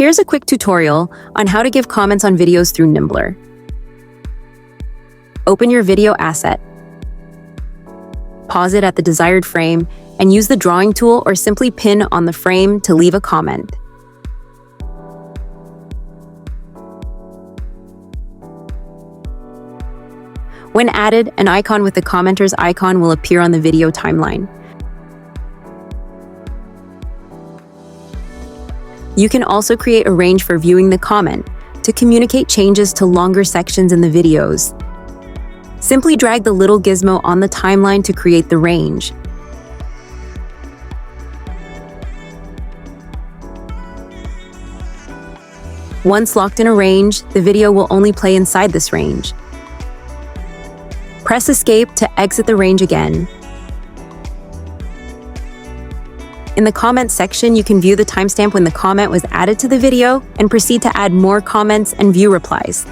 Here's a quick tutorial on how to give comments on videos through Niimblr. Open your video asset. Pause it at the desired frame and use the drawing tool or simply pin on the frame to leave a comment. When added, an icon with the commenter's icon will appear on the video timeline. You can also create a range for viewing the comment to communicate changes to longer sections in the videos. Simply drag the little gizmo on the timeline to create the range. Once locked in a range, the video will only play inside this range. Press Escape to exit the range again. In the comments section, you can view the timestamp when the comment was added to the video and proceed to add more comments and view replies.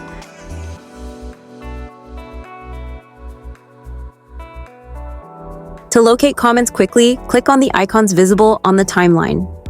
To locate comments quickly, click on the icons visible on the timeline.